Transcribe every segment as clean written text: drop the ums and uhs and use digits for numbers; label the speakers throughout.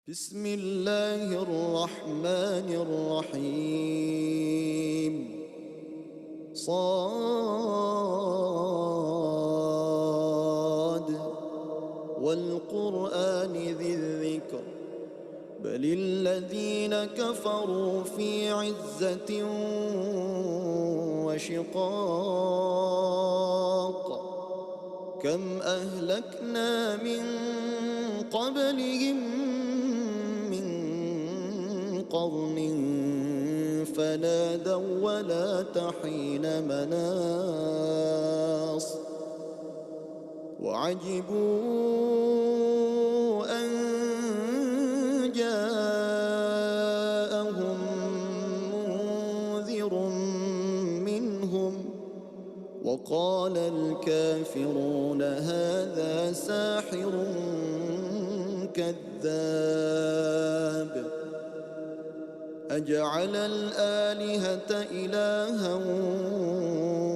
Speaker 1: بسم الله الرحمن الرحيم صاد والقرآن ذي الذكر بل الذين كفروا في عزة وشقاق كم أهلكنا من قبلهم من قرن فنادوا ولا تحين مناص وعجبوا أن جاءهم منذر منهم وقال الكافرون هذا ساحر كذاب أجعل الآلهة إلها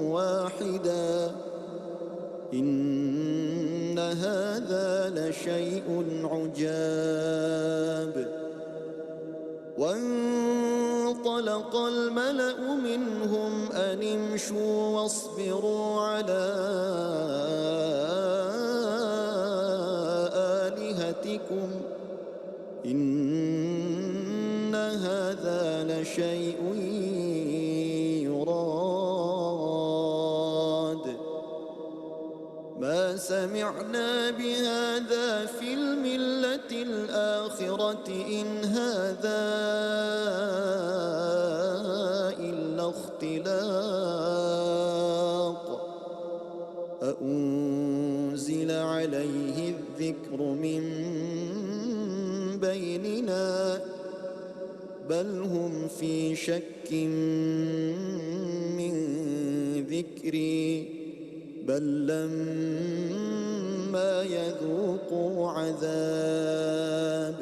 Speaker 1: واحدا إن هذا لشيء عجاب وانطلق الملأ منهم أن امشوا واصبروا على آلهتكم إن هذا لشيء يراد ما سمعنا بهذا في الملة الآخرة إن هذا إلا اختلاق أأنزل عليه الذكر من بيننا بل هم في شك من ذكري بل لما يذوقوا عذاب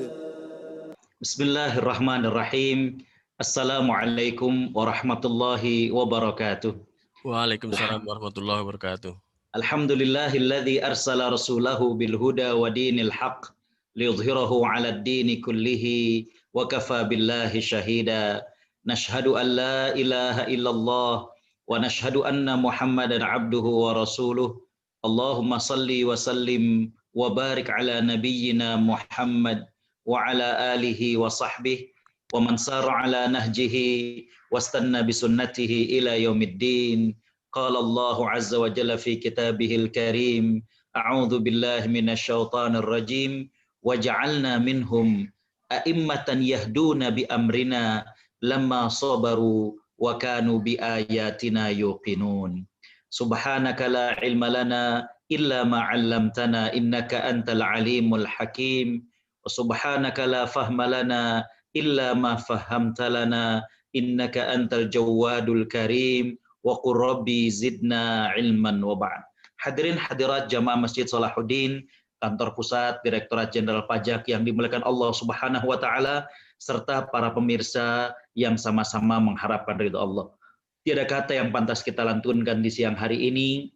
Speaker 2: Bismillahirrahmanirrahim. Assalamualaikum warahmatullahi wabarakatuh.
Speaker 3: Waalaikumsalam warahmatullahi wabarakatuh.
Speaker 2: Alhamdulillahilladzi arsala rasulahu bil huda wa dinil haq liyudhhirahu 'alad dini kullihi wa kafa billahi syahida. Nashhadu an la ilaha illallah wa nashhadu anna Muhammadan abduhu wa rasuluh. Allahumma salli wa sallim wa barik ala nabiyyina Muhammad wa ala alihi wa sahbihi wa man sara ala nahjihi wastanna bisunnatihi ila yaumiddin. Qala Allahu azza wa jalla fi kitabihil karim, a'udzu billahi minasyaitonir rajim, waja'alna minhum a'immatan yahduna bi amrina lamma sabaru wa kanu bi ayatina yuqinun. Subhanaka la ilma lana illa ma 'allamtana innaka antal alimul hakim. Subhanaka la fahma lana illa ma fahamta lana innaka antal jawadul karim wa qur rabbi zidna ilman wa ba'd. Hadirin hadirat jamaah Masjid Salahuddin, kantor pusat Direktorat Jenderal Pajak yang dimuliakan Allah Subhanahu wa taala, serta para pemirsa yang sama-sama mengharapkan ridha Allah. Tiada kata yang pantas kita lantunkan di siang hari ini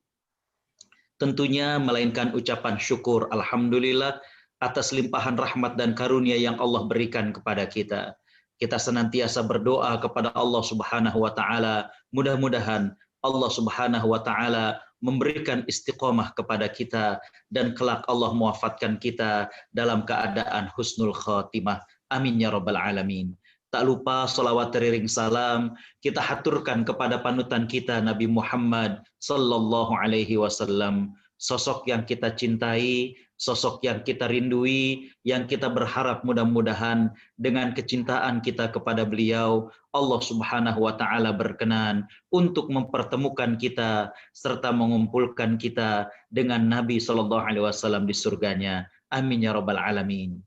Speaker 2: tentunya melainkan ucapan syukur alhamdulillah atas limpahan rahmat dan karunia yang Allah berikan kepada kita. Kita senantiasa berdoa kepada Allah Subhanahu wa taala, mudah-mudahan Allah Subhanahu wa taala memberikan istiqomah kepada kita dan kelak Allah mewafatkan kita dalam keadaan husnul khatimah. Amin ya rabbal alamin. Tak lupa salawat teriring salam kita haturkan kepada panutan kita Nabi Muhammad sallallahu alaihi wasallam, sosok yang kita cintai, sosok yang kita rindui, yang kita berharap mudah-mudahan dengan kecintaan kita kepada beliau, Allah Subhanahu wa taala berkenan untuk mempertemukan kita serta mengumpulkan kita dengan Nabi sallallahu alaihi wasallam di surganya. Amin ya rabbal alamin.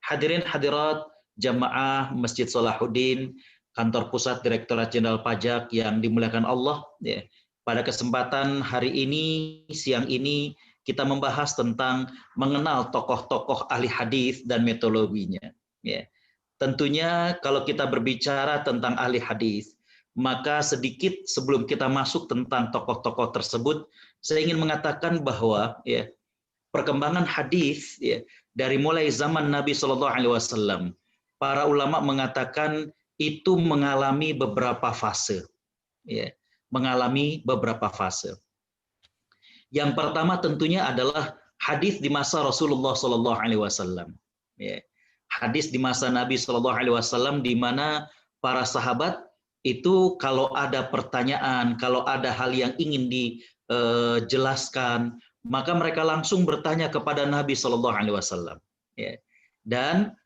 Speaker 2: Hadirin hadirat jamaah Masjid Salahuddin, kantor pusat Direktorat Jenderal Pajak yang dimuliakan Allah, ya. Pada kesempatan hari ini, siang ini, kita membahas tentang mengenal tokoh-tokoh ahli hadis dan metodologinya. Ya. Tentunya kalau kita berbicara tentang ahli hadis, maka sedikit sebelum kita masuk tentang tokoh-tokoh tersebut, saya ingin mengatakan bahwa ya, perkembangan hadis ya, dari mulai zaman Nabi Shallallahu Alaihi Wasallam, para ulama mengatakan itu mengalami beberapa fase, ya, mengalami beberapa fase. Yang pertama tentunya adalah hadis di masa Rasulullah Shallallahu Alaihi Wasallam, ya. Hadis di masa Nabi Shallallahu Alaihi Wasallam di mana para sahabat itu kalau ada pertanyaan, kalau ada hal yang ingin dijelaskan, maka mereka langsung bertanya kepada Nabi Shallallahu Alaihi Wasallam. Ya. Dan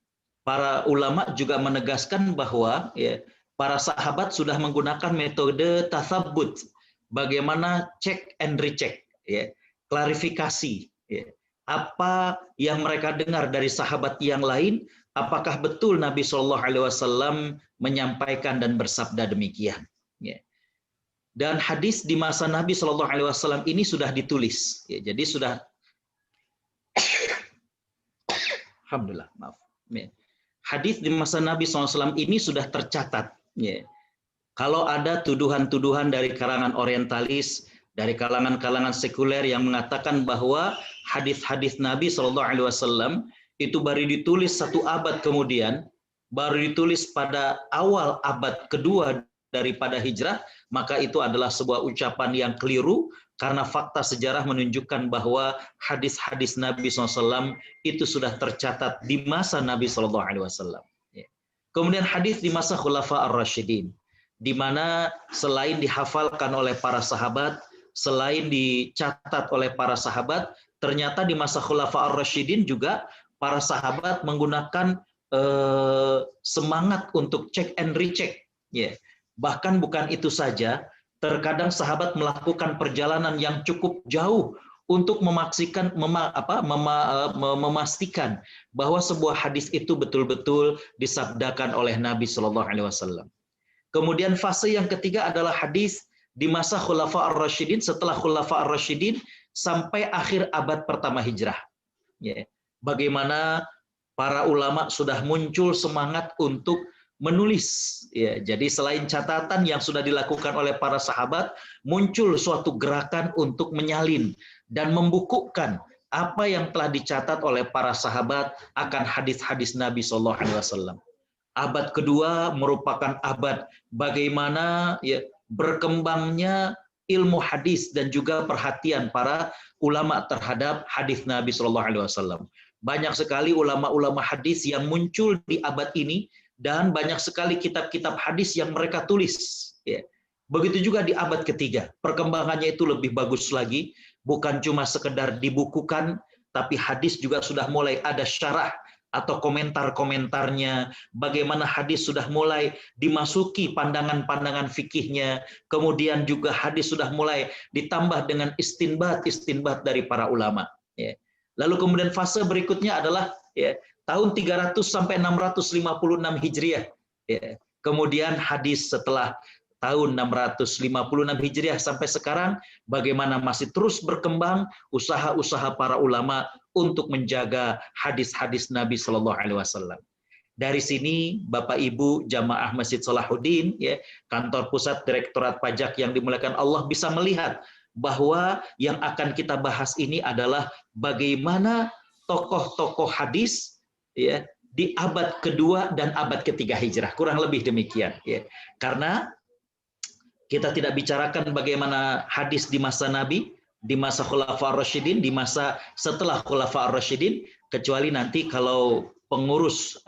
Speaker 2: para ulama juga menegaskan bahwa ya, para sahabat sudah menggunakan metode tathabbut, bagaimana check and recheck, ya, klarifikasi, ya. Apa yang mereka dengar dari sahabat yang lain, apakah betul Nabi Shallallahu Alaihi Wasallam menyampaikan dan bersabda demikian. Ya. Dan hadis di masa Nabi Shallallahu Alaihi Wasallam ini sudah ditulis, ya, jadi sudah, alhamdulillah, maaf. Ya. Hadis di masa Nabi SAW ini sudah tercatat. Ya. Kalau ada tuduhan-tuduhan dari kalangan orientalis, dari kalangan-kalangan sekuler yang mengatakan bahwa hadis-hadis Nabi SAW itu baru ditulis 1 abad kemudian, baru ditulis pada awal abad kedua daripada hijrah, maka itu adalah sebuah ucapan yang keliru, karena fakta sejarah menunjukkan bahwa hadis-hadis Nabi SAW itu sudah tercatat di masa Nabi SAW. Kemudian hadis di masa Khulafa ar-Rasyidin, di mana selain dihafalkan oleh para sahabat, selain dicatat oleh para sahabat, ternyata di masa Khulafa ar-Rasyidin juga para sahabat menggunakan semangat untuk check and recheck. Yeah. Bahkan bukan itu saja, terkadang sahabat melakukan perjalanan yang cukup jauh untuk memastikan bahwa sebuah hadis itu betul-betul disabdakan oleh Nabi Shallallahu Alaihi Wasallam. Kemudian fase yang ketiga adalah hadis di masa Khulafa ar-Rasyidin, setelah Khulafa ar-Rasyidin sampai akhir abad pertama hijrah. Ya. Bagaimana para ulama sudah muncul semangat untuk menulis, ya. Jadi selain catatan yang sudah dilakukan oleh para sahabat, muncul suatu gerakan untuk menyalin dan membukukan apa yang telah dicatat oleh para sahabat akan hadis-hadis Nabi Shallallahu Alaihi Wasallam. Abad kedua merupakan abad bagaimana ya, berkembangnya ilmu hadis dan juga perhatian para ulama terhadap hadis Nabi Shallallahu Alaihi Wasallam. Banyak sekali ulama-ulama hadis yang muncul di abad ini, dan banyak sekali kitab-kitab hadis yang mereka tulis. Ya. Begitu juga di abad ketiga, perkembangannya itu lebih bagus lagi, bukan cuma sekedar dibukukan, tapi hadis juga sudah mulai ada syarah atau komentar-komentarnya, bagaimana hadis sudah mulai dimasuki pandangan-pandangan fikihnya, kemudian juga hadis sudah mulai ditambah dengan istinbat dari para ulama. Ya. Lalu kemudian fase berikutnya adalah ya, tahun 300 sampai 656 Hijriah. Ya. Kemudian hadis setelah tahun 656 Hijriah sampai sekarang, bagaimana masih terus berkembang usaha-usaha para ulama untuk menjaga hadis-hadis Nabi Shallallahu Alaihi Wasallam. Dari sini, Bapak Ibu Jamaah Masjid Salahuddin, ya, kantor pusat Direktorat Pajak yang dimuliakan Allah, bisa melihat bahwa yang akan kita bahas ini adalah bagaimana tokoh-tokoh hadis ya di abad kedua dan abad ketiga hijrah, kurang lebih demikian ya. Karena kita tidak bicarakan bagaimana hadis di masa Nabi, di masa Khulafa ar-Rasyidin, di masa setelah Khulafa ar-Rasyidin, kecuali nanti kalau pengurus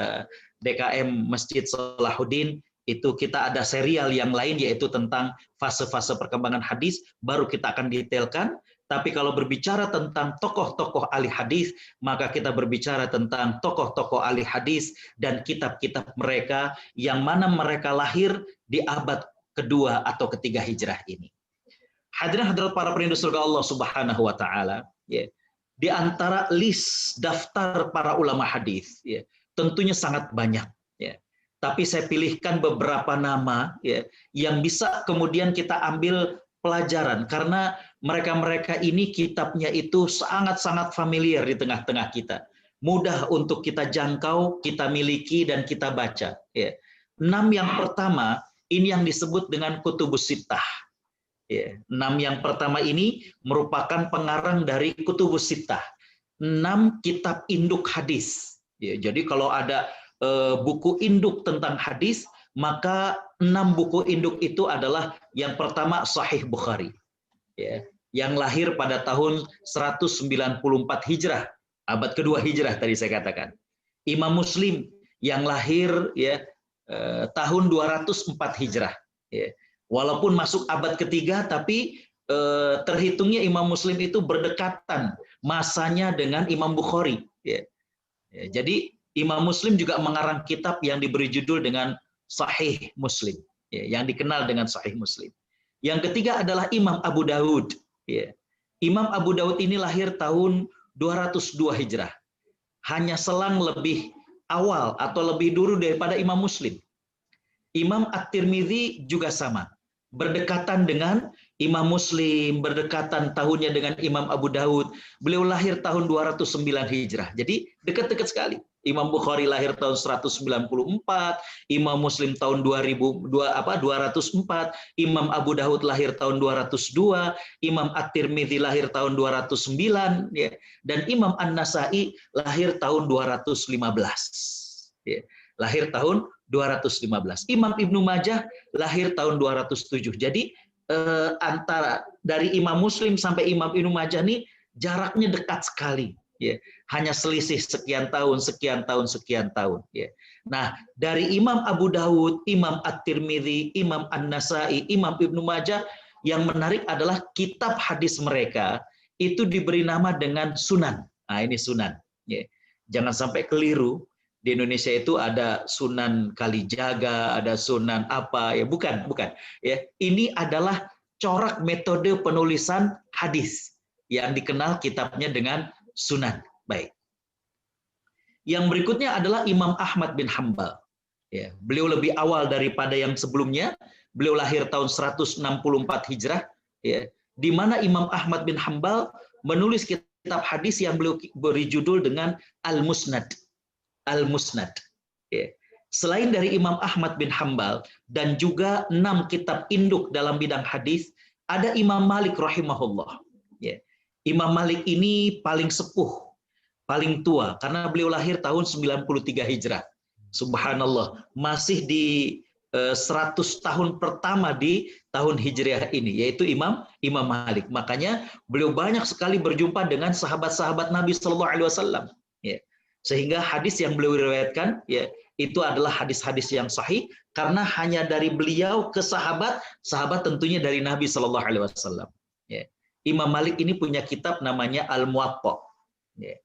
Speaker 2: DKM Masjid Salahuddin itu kita ada serial yang lain, yaitu tentang fase-fase perkembangan hadis, baru kita akan detailkan. Tapi kalau berbicara tentang tokoh-tokoh ahli hadis, maka kita berbicara tentang tokoh-tokoh ahli hadis dan kitab-kitab mereka yang mana mereka lahir di abad kedua atau ketiga hijrah ini. Hadirin hadirat para perindu surga Allah Subhanahu wa taala, ya. Di antara list daftar para ulama hadis, ya, tentunya sangat banyak, ya. Tapi saya pilihkan beberapa nama ya yang bisa kemudian kita ambil pelajaran, karena mereka-mereka ini kitabnya itu sangat-sangat familiar di tengah-tengah kita. Mudah untuk kita jangkau, kita miliki, dan kita baca. Ya. 6 yang pertama, ini yang disebut dengan Kutubus Sittah. Ya. 6 yang pertama ini merupakan pengarang dari Kutubus Sittah. 6 kitab induk hadis. Ya, jadi kalau ada buku induk tentang hadis, maka 6 buku induk itu adalah yang pertama Sahih Bukhari, ya, yang lahir pada tahun 194 Hijrah, abad kedua Hijrah tadi saya katakan. Imam Muslim yang lahir ya tahun 204 Hijrah. Ya. Walaupun masuk abad ketiga, tapi terhitungnya Imam Muslim itu berdekatan masanya dengan Imam Bukhari. Ya. Ya, jadi Imam Muslim juga mengarang kitab yang diberi judul dengan Sahih Muslim, ya, yang dikenal dengan Sahih Muslim. Yang ketiga adalah Imam Abu Daud. Ya. Imam Abu Daud ini lahir tahun 202 Hijrah. Hanya selang lebih awal atau lebih dulu daripada Imam Muslim. Imam At-Tirmidzi juga sama. Berdekatan dengan Imam Muslim, berdekatan tahunnya dengan Imam Abu Daud. Beliau lahir tahun 209 Hijrah. Jadi dekat-dekat sekali. Imam Bukhari lahir tahun 194, Imam Muslim tahun 204, Imam Abu Daud lahir tahun 202, Imam At-Tirmidzi lahir tahun 209, ya, dan Imam An-Nasai lahir tahun 215. Ya, lahir tahun 215. Imam Ibnu Majah lahir tahun 207. Jadi antara dari Imam Muslim sampai Imam Ibnu Majah ini jaraknya dekat sekali. Ya, hanya selisih sekian tahun. Ya. Nah, dari Imam Abu Dawud, Imam At-Tirmidzi, Imam An-Nasai, Imam Ibnu Majah, yang menarik adalah kitab hadis mereka itu diberi nama dengan Sunan. Nah, ini Sunan. Ya. Jangan sampai keliru. Di Indonesia itu ada Sunan Kalijaga, ada Sunan apa ya? Bukan. Ya, ini adalah corak metode penulisan hadis yang dikenal kitabnya dengan Sunan. Baik. Yang berikutnya adalah Imam Ahmad bin Hambal. Ya, beliau lebih awal daripada yang sebelumnya. Beliau lahir tahun 164 Hijrah. Ya, di mana Imam Ahmad bin Hambal menulis kitab hadis yang beliau beri judul dengan Al-Musnad. Al-Musnad. Ya. Selain dari Imam Ahmad bin Hambal dan juga 6 kitab induk dalam bidang hadis, ada Imam Malik rahimahullah. Ya. Imam Malik ini paling sepuh, paling tua, karena beliau lahir tahun 93 Hijrah. Subhanallah, masih di 100 tahun pertama di tahun Hijriah ini, yaitu Imam Malik. Makanya beliau banyak sekali berjumpa dengan sahabat-sahabat Nabi Shallallahu Alaihi Wasallam. Ya. Sehingga hadis yang beliau riwayatkan, ya, itu adalah hadis-hadis yang sahih, karena hanya dari beliau ke sahabat tentunya dari Nabi Shallallahu Alaihi Wasallam. Ya. Imam Malik ini punya kitab namanya Al-Muwatta. Ya.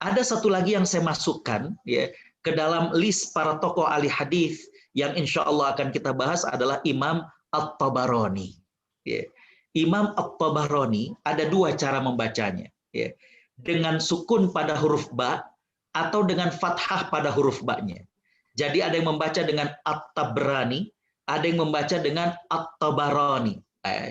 Speaker 2: Ada satu lagi yang saya masukkan ya ke dalam list para tokoh ahli hadis yang insya Allah akan kita bahas adalah Imam At-Tabarani. Ya. Imam At-Tabarani ada 2 cara membacanya. Ya. Dengan sukun pada huruf ba atau dengan fathah pada huruf ba-nya. Jadi ada yang membaca dengan At-Tabrani, ada yang membaca dengan At-Tabarani.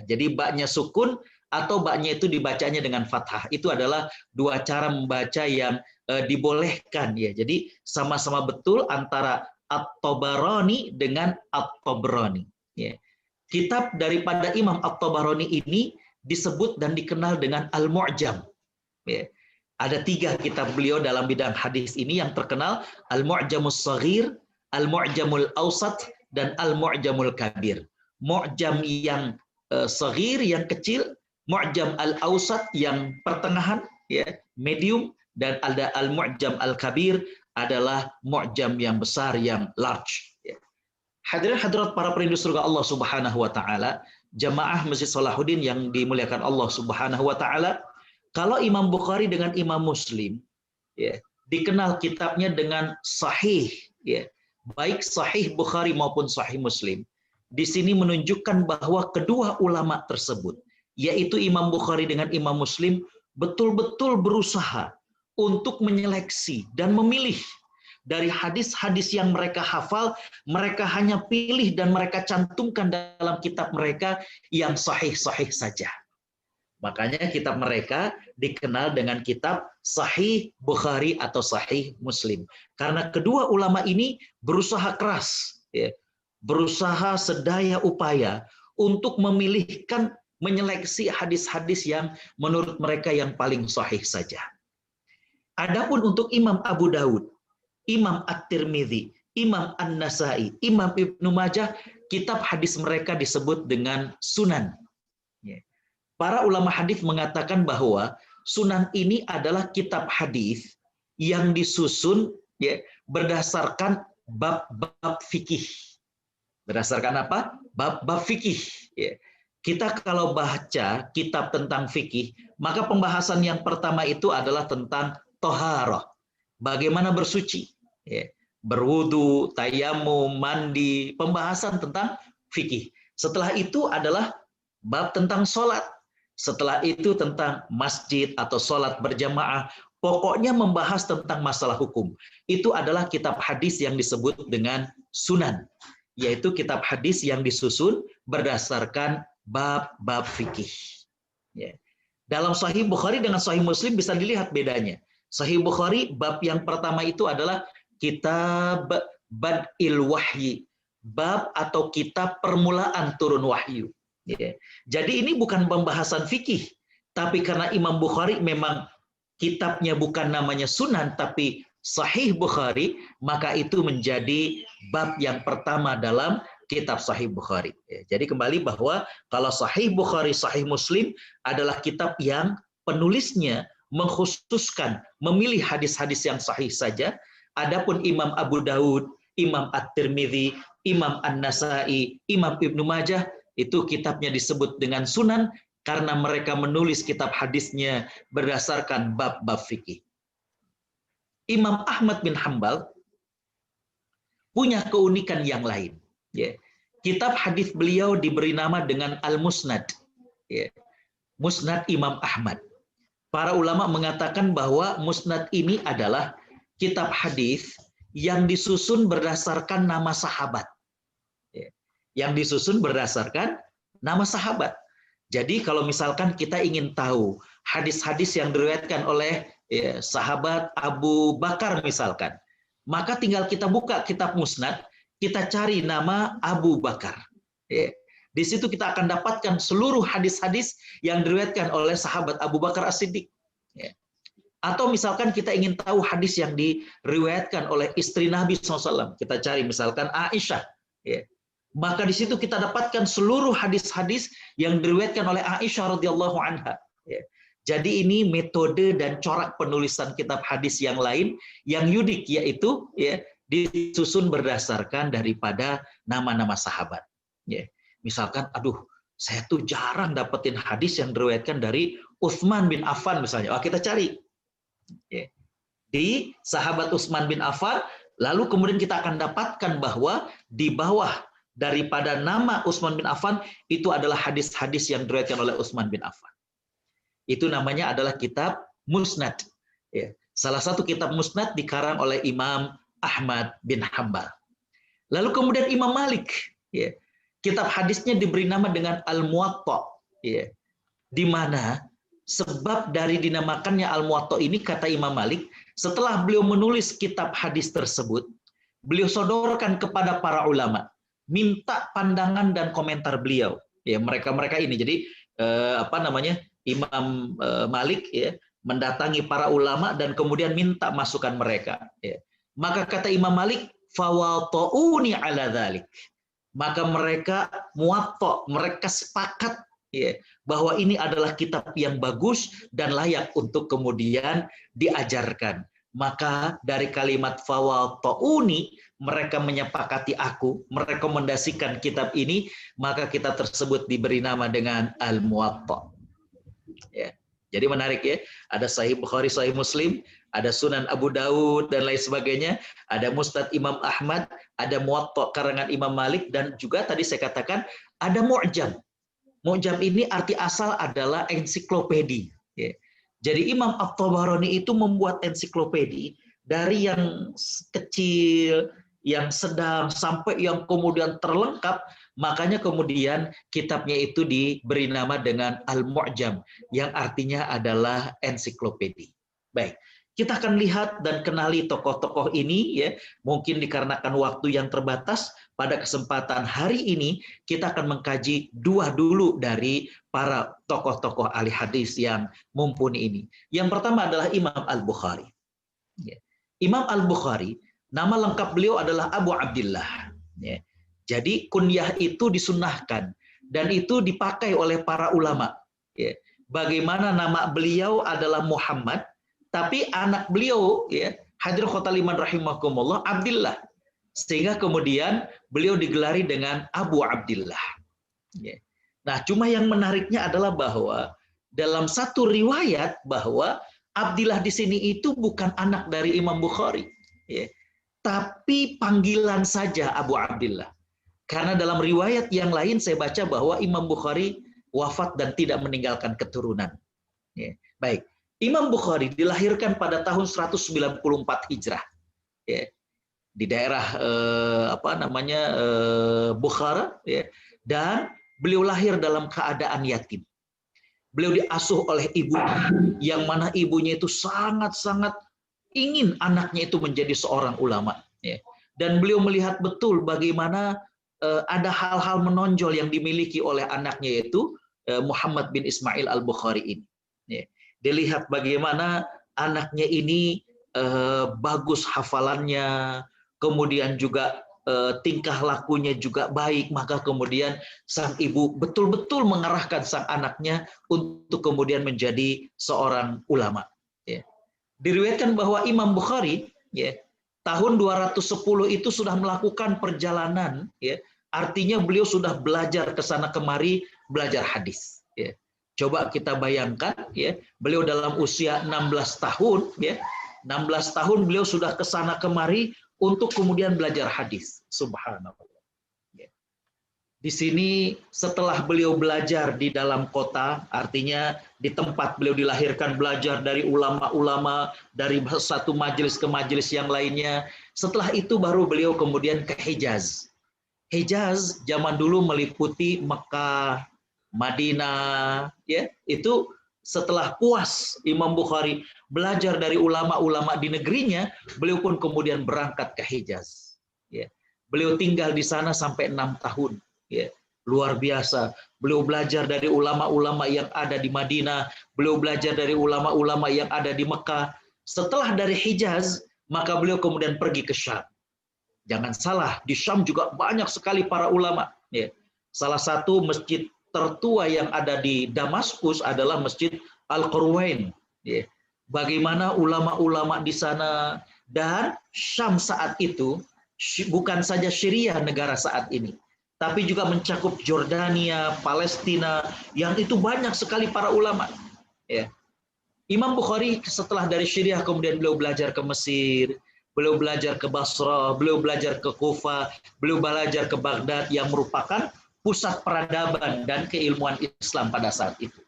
Speaker 2: Jadi ba-nya sukun atau ba-nya itu dibacanya dengan fathah. Itu adalah 2 cara membaca yang dibolehkan ya. Jadi sama-sama betul antara At-Tabarani dengan At-Tabrani. Ya. Kitab daripada Imam At-Tabarani ini disebut dan dikenal dengan Al-Mu'jam. Ya. Ada 3 kitab beliau dalam bidang hadis ini yang terkenal, Al-Mu'jamus Shaghir, Al-Mu'jamul Awsat, dan Al-Mu'jamul Kabir. Mu'jam yang Shaghir yang kecil, Mu'jam Al-Awsat yang pertengahan, ya, medium, dan ada Al-Mu'jam Al-Kabir adalah mu'jam yang besar, yang large. Ya. Hadirin-hadirat para perindu surga Allah Subhanahu wa taala, jamaah Masjid Salahuddin yang dimuliakan Allah Subhanahu wa taala, kalau Imam Bukhari dengan Imam Muslim ya, dikenal kitabnya dengan sahih ya, baik sahih Bukhari maupun sahih Muslim. Di sini menunjukkan bahwa kedua ulama tersebut, yaitu Imam Bukhari dengan Imam Muslim, betul-betul berusaha untuk menyeleksi dan memilih dari hadis-hadis yang mereka hafal, mereka hanya pilih dan mereka cantumkan dalam kitab mereka yang sahih-sahih saja. Makanya kitab mereka dikenal dengan kitab Sahih Bukhari atau Sahih Muslim. Karena kedua ulama ini berusaha keras, ya, berusaha sedaya upaya untuk menyeleksi hadis-hadis yang menurut mereka yang paling sahih saja. Adapun untuk Imam Abu Daud, Imam At-Tirmidzi, Imam An-Nasai, Imam Ibnu Majah, kitab hadis mereka disebut dengan sunan. Para ulama hadis mengatakan bahwa sunan ini adalah kitab hadis yang disusun berdasarkan bab-bab fikih. Berdasarkan apa? Bab-bab fikih. Kita kalau baca kitab tentang fikih, maka pembahasan yang pertama itu adalah tentang toharoh. Bagaimana bersuci. Berwudu, tayamum, mandi, pembahasan tentang fikih. Setelah itu adalah bab tentang sholat. Setelah itu tentang masjid atau sholat berjamaah. Pokoknya membahas tentang masalah hukum. Itu adalah kitab hadis yang disebut dengan sunan. Yaitu kitab hadis yang disusun berdasarkan bab-bab fikih. Dalam Sahih Bukhari dengan Sahih Muslim bisa dilihat bedanya. Sahih Bukhari bab yang pertama itu adalah kitab Bad'il Wahyi, bab atau kitab permulaan turun wahyu. Jadi ini bukan pembahasan fikih, tapi karena Imam Bukhari memang kitabnya bukan namanya sunan, tapi Sahih Bukhari, maka itu menjadi bab yang pertama dalam kitab Sahih Bukhari. Jadi kembali bahwa kalau Sahih Bukhari, Sahih Muslim adalah kitab yang penulisnya mengkhususkan memilih hadis-hadis yang sahih saja. Adapun Imam Abu Daud, Imam At-Tirmidzi, Imam An-Nasai, Imam Ibnu Majah, itu kitabnya disebut dengan sunan karena mereka menulis kitab hadisnya berdasarkan bab-bab fikih. Imam Ahmad bin Hambal punya keunikan yang lain. Kitab hadis beliau diberi nama dengan Al-Musnad. Musnad Imam Ahmad. Para ulama mengatakan bahwa Musnad ini adalah kitab hadis yang disusun berdasarkan nama sahabat. Yang disusun berdasarkan nama sahabat. Jadi kalau misalkan kita ingin tahu hadis-hadis yang diriwayatkan oleh sahabat Abu Bakar misalkan, maka tinggal kita buka kitab Musnad, kita cari nama Abu Bakar. Di situ kita akan dapatkan seluruh hadis-hadis yang diriwayatkan oleh sahabat Abu Bakar As-Siddiq. Atau misalkan kita ingin tahu hadis yang diriwayatkan oleh istri Nabi SAW, kita cari misalkan Aisyah. Maka di situ kita dapatkan seluruh hadis-hadis yang diriwayatkan oleh Aisyah radhiyallahu anha. Jadi ini metode dan corak penulisan kitab hadis yang lain yang unik, yaitu disusun berdasarkan daripada nama-nama sahabat. Misalkan, saya tuh jarang dapetin hadis yang diriwayatkan dari Utsman bin Affan misalnya. Kita cari di sahabat Utsman bin Affan, lalu kemudian kita akan dapatkan bahwa di bawah daripada nama Utsman bin Affan itu adalah hadis-hadis yang diriwayatkan oleh Utsman bin Affan. Itu namanya adalah kitab Musnad. Salah satu kitab Musnad dikarang oleh Imam Ahmad bin Hambal. Lalu kemudian Imam Malik. Kitab hadisnya diberi nama dengan Al-Muwatta. Di mana sebab dari dinamakannya Al-Muwatta ini, kata Imam Malik, setelah beliau menulis kitab hadis tersebut, beliau sodorkan kepada para ulama, minta pandangan dan komentar beliau. Mereka-mereka ini. Jadi Imam Malik mendatangi para ulama dan kemudian minta masukan mereka. Maka kata Imam Malik, fawata'uni ala dzalik. Maka mereka muwatta, mereka sepakat bahwa ini adalah kitab yang bagus dan layak untuk kemudian diajarkan. Maka dari kalimat fawata'uni, mereka menyepakati aku, merekomendasikan kitab ini, maka kitab tersebut diberi nama dengan Al-Muwatta. Jadi menarik ada Sahih Bukhari, Sahih Muslim, ada Sunan Abu Daud dan lain sebagainya, ada Musnad Imam Ahmad, ada Muwatta karangan Imam Malik, dan juga tadi saya katakan ada Mu'jam. Mu'jam ini arti asal adalah ensiklopedi. Jadi Imam At-Tabarani itu membuat ensiklopedi dari yang kecil, yang sedang, sampai yang kemudian terlengkap. Makanya kemudian kitabnya itu diberi nama dengan Al-Mu'jam, yang artinya adalah ensiklopedi. Baik, kita akan lihat dan kenali tokoh-tokoh ini mungkin dikarenakan waktu yang terbatas. Pada kesempatan hari ini kita akan mengkaji dua dulu dari para tokoh-tokoh ahli hadis yang mumpuni ini. Yang pertama adalah Imam Al-Bukhari. Ya. Imam Al-Bukhari, nama lengkap beliau adalah Abu Abdillah. Ya. Jadi kunyah itu disunnahkan dan itu dipakai oleh para ulama. Ya. Bagaimana nama beliau adalah Muhammad, tapi anak beliau, ya, Hadirin Khotaliman rahimakumullah, Abdillah. Sehingga kemudian beliau digelari dengan Abu Abdillah. Ya. Nah, cuma yang menariknya adalah bahwa dalam satu riwayat bahwa Abdillah di sini itu bukan anak dari Imam Bukhari, ya, tapi panggilan saja Abu Abdillah. Karena dalam riwayat yang lain saya baca bahwa Imam Bukhari wafat dan tidak meninggalkan keturunan. Ya. Baik, Imam Bukhari dilahirkan pada tahun 194 Hijrah, ya, di daerah Bukhara, ya, dan beliau lahir dalam keadaan yatim. Beliau diasuh oleh ibunya, yang mana ibunya itu sangat-sangat ingin anaknya itu menjadi seorang ulama. Ya. Dan beliau melihat betul bagaimana ada hal-hal menonjol yang dimiliki oleh anaknya, yaitu Muhammad bin Ismail Al-Bukhari ini. Ya. Dilihat bagaimana anaknya ini bagus hafalannya, kemudian juga tingkah lakunya juga baik, maka kemudian sang ibu betul-betul mengarahkan sang anaknya untuk kemudian menjadi seorang ulama. Ya. Diriwayatkan bahwa Imam Bukhari, ya, tahun 210 itu sudah melakukan perjalanan, ya, artinya beliau sudah belajar ke sana kemari, belajar hadis. Ya. Coba kita bayangkan, ya, beliau dalam usia 16 tahun, ya, 16 tahun beliau sudah ke sana kemari untuk kemudian belajar hadis. Subhanallah. Di sini setelah beliau belajar di dalam kota, artinya di tempat beliau dilahirkan, belajar dari ulama-ulama, dari satu majelis ke majelis yang lainnya. Setelah itu baru beliau kemudian ke Hijaz. Hijaz zaman dulu meliputi Mekah, Madinah, ya, itu setelah puas Imam Bukhari belajar dari ulama-ulama di negerinya, beliau pun kemudian berangkat ke Hijaz. Ya. Beliau tinggal di sana sampai 6 tahun. Ya. Luar biasa. Beliau belajar dari ulama-ulama yang ada di Madinah, beliau belajar dari ulama-ulama yang ada di Mekah. Setelah dari Hijaz, maka beliau kemudian pergi ke Syam. Jangan salah, di Syam juga banyak sekali para ulama. Ya. Salah satu masjid tertua yang ada di Damaskus adalah Masjid Al-Qurwain. Ya. Bagaimana ulama-ulama di sana, dan Syam saat itu bukan saja Syria negara saat ini, tapi juga mencakup Jordania, Palestina, yang itu banyak sekali para ulama. Ya. Imam Bukhari setelah dari Syria kemudian beliau belajar ke Mesir, beliau belajar ke Basra, beliau belajar ke Kufa, beliau belajar ke Baghdad yang merupakan pusat peradaban dan keilmuan Islam pada saat itu.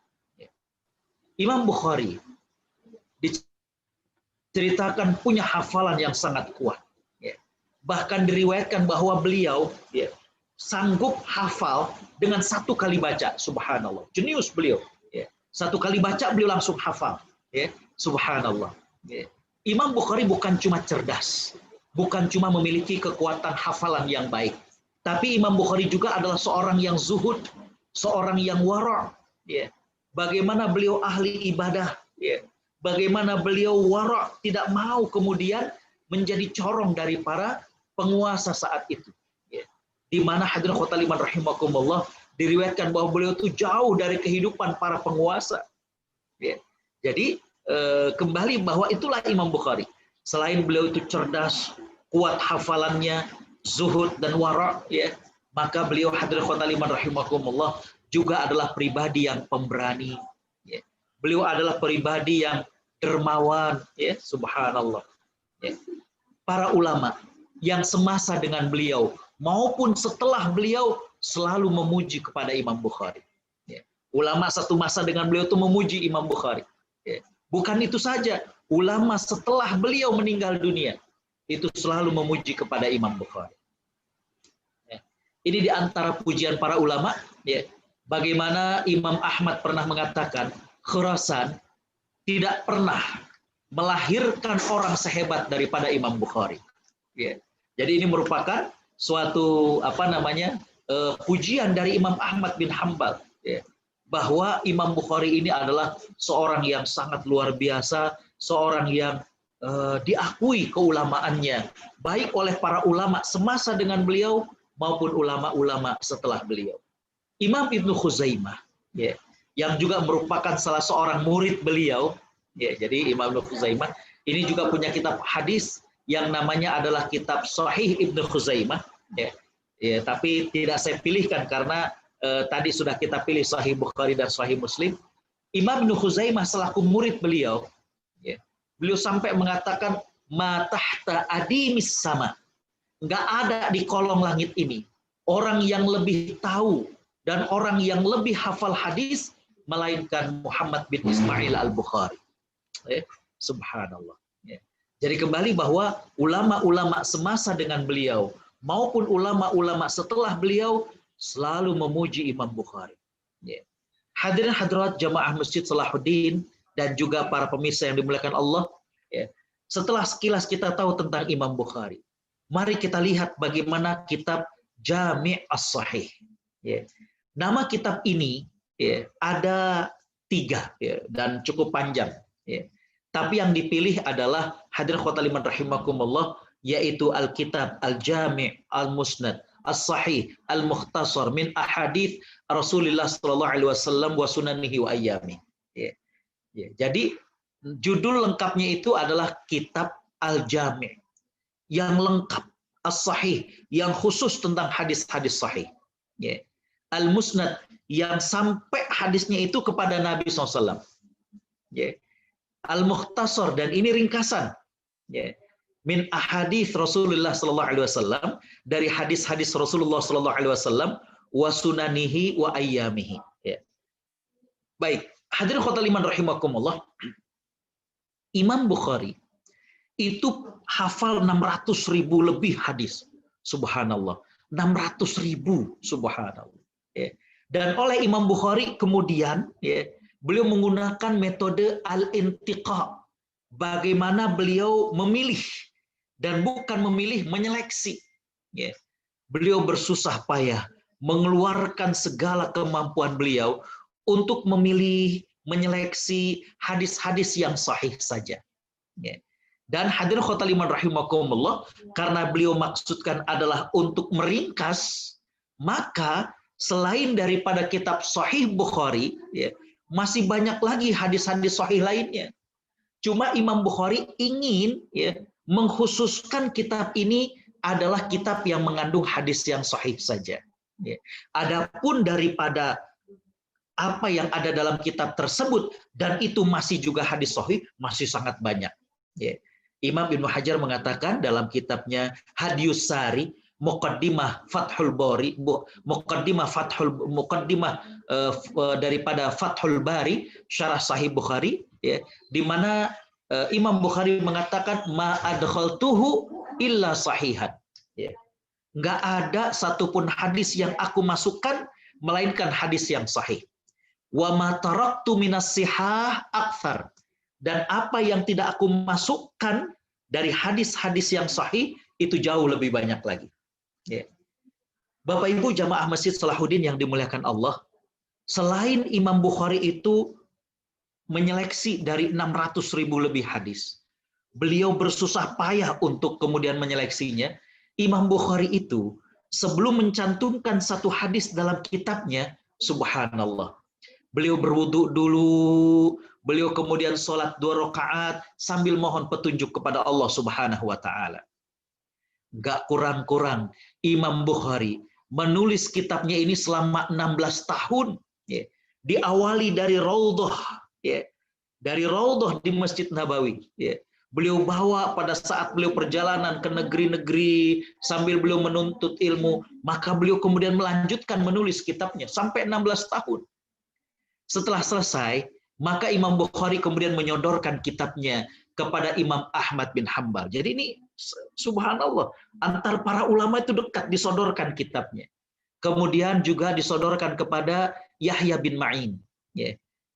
Speaker 2: Imam Bukhari diceritakan punya hafalan yang sangat kuat. Bahkan diriwayatkan bahwa beliau, ya, sanggup hafal dengan satu kali baca. Subhanallah. Jenius beliau. Ya. Satu kali baca beliau langsung hafal. Ya. Subhanallah. Ya. Imam Bukhari bukan cuma cerdas, bukan cuma memiliki kekuatan hafalan yang baik, tapi Imam Bukhari juga adalah seorang yang zuhud, seorang yang wara'. Ya. Bagaimana beliau ahli ibadah. Ya. Bagaimana beliau wara', tidak mau kemudian menjadi corong dari para penguasa saat itu. Ya. Di mana hadirin khotaliman rahimakumullah, diriwayatkan bahwa beliau itu jauh dari kehidupan para penguasa. Ya. Jadi kembali bahwa itulah Imam Bukhari. Selain beliau itu cerdas, kuat hafalannya, zuhud dan wara', ya, maka beliau hadirin khotaliman rahimakumullah juga adalah pribadi yang pemberani. Ya. Beliau adalah pribadi yang dermawan. Ya. Subhanallah. Ya. Para ulama yang semasa dengan beliau maupun setelah beliau selalu memuji kepada Imam Bukhari. Ya. Ulama satu masa dengan beliau itu memuji Imam Bukhari. Ya. Bukan itu saja, ulama setelah beliau meninggal dunia itu selalu memuji kepada Imam Bukhari. Ya. Ini di antara pujian para ulama. Ya. Bagaimana Imam Ahmad pernah mengatakan, Khurasan tidak pernah melahirkan orang sehebat daripada Imam Bukhari. Ya. Jadi ini merupakan suatu pujian dari Imam Ahmad bin Hanbal. Ya. Bahwa Imam Bukhari ini adalah seorang yang sangat luar biasa, seorang yang diakui keulamaannya baik oleh para ulama semasa dengan beliau maupun ulama-ulama setelah beliau. Imam Ibnu Khuzaimah, ya, yang juga merupakan salah seorang murid beliau, ya, jadi Imam Ibnu Khuzaimah ini juga punya kitab hadis yang namanya adalah kitab Sahih Ibnu Khuzaimah, ya, ya, tapi tidak saya pilihkan karena tadi sudah kita pilih Sahih Bukhari dan Sahih Muslim. Imam Ibnu Khuzaimah selaku murid beliau, ya, beliau sampai mengatakan matahta adimis sama, nggak ada di kolong langit ini orang yang lebih tahu dan orang yang lebih hafal hadis melainkan Muhammad bin Ismail al-Bukhari. Subhanallah. Jadi kembali bahwa ulama-ulama semasa dengan beliau maupun ulama-ulama setelah beliau selalu memuji Imam Bukhari. Hadirin hadirat jamaah Masjid Salahuddin dan juga para pemirsa yang dimuliakan Allah, setelah sekilas kita tahu tentang Imam Bukhari, mari kita lihat bagaimana kitab Jami' As-Sahih. Nama kitab ini ada 3 dan cukup panjang. Tapi yang dipilih adalah hadirin khotaliman rahimakumullah, yaitu Al-Kitab Al-Jami' Al-Musnad As-Sahih Al-Mukhtasar min ahadits Rasulullah sallallahu alaihi wasallam wa sunanihi wa ayyami. Jadi judul lengkapnya itu adalah Kitab Al-Jami', yang lengkap, As-Sahih, yang khusus tentang hadis-hadis sahih. Al-Musnad, yang sampai hadisnya itu kepada Nabi SAW. Al-Mukhtasar, dan ini ringkasan. Min ahadits Rasulullah sallallahu alaihi wasallam, dari hadis-hadis Rasulullah sallallahu alaihi wasallam, wa sunanihi wa ayyamihi. Baik, hadirin khotaliman rahimakumullah, Imam Bukhari itu hafal 600.000 lebih hadis. Subhanallah. 600.000, subhanallah. Dan oleh Imam Bukhari kemudian beliau menggunakan metode al-intiqa. Bagaimana beliau memilih dan bukan memilih, menyeleksi. Beliau bersusah payah mengeluarkan segala kemampuan beliau untuk memilih, menyeleksi hadis-hadis yang sahih saja. Dan hadirin khotaliman rahimakumullah, karena beliau maksudkan adalah untuk meringkas, maka selain daripada kitab Sahih Bukhari, masih banyak lagi hadis-hadis sahih lainnya. Cuma Imam Bukhari ingin mengkhususkan kitab ini adalah kitab yang mengandung hadis yang sahih saja. Adapun daripada apa yang ada dalam kitab tersebut, dan itu masih juga hadis sahih, masih sangat banyak. Imam Ibnu Hajar mengatakan dalam kitabnya Hadiyus Sari, Muqaddimah Fathul Bari, muqaddimah daripada Fathul Bari, Syarah Sahih Bukhari, di mana Imam Bukhari mengatakan ma adkhaltuhu illa sahihan. Enggak ada satupun hadis yang aku masukkan melainkan hadis yang sahih. Wa ma taraktu minas sihah aktsar. Dan apa yang tidak aku masukkan dari hadis-hadis yang sahih itu jauh lebih banyak lagi. Bapak Ibu jamaah Masjid Salahuddin yang dimuliakan Allah, selain Imam Bukhari itu menyeleksi dari 600.000 lebih hadis, beliau bersusah payah untuk kemudian menyeleksinya. Imam Bukhari itu sebelum mencantumkan satu hadis dalam kitabnya, subhanallah, beliau berwudu dulu, beliau kemudian sholat 2 rakaat sambil mohon petunjuk kepada Allah Subhanahu wa taala. Gak kurang-kurang Imam Bukhari menulis kitabnya ini selama 16 tahun. Diawali dari Raudhah, dari Raudhah di Masjid Nabawi. Beliau bawa pada saat beliau perjalanan ke negeri-negeri sambil beliau menuntut ilmu, maka beliau kemudian melanjutkan menulis kitabnya sampai 16 tahun. Setelah selesai, maka Imam Bukhari kemudian menyodorkan kitabnya kepada Imam Ahmad bin Hanbal. Jadi ini subhanallah, antar para ulama itu dekat disodorkan kitabnya. Kemudian juga disodorkan kepada Yahya bin Ma'in.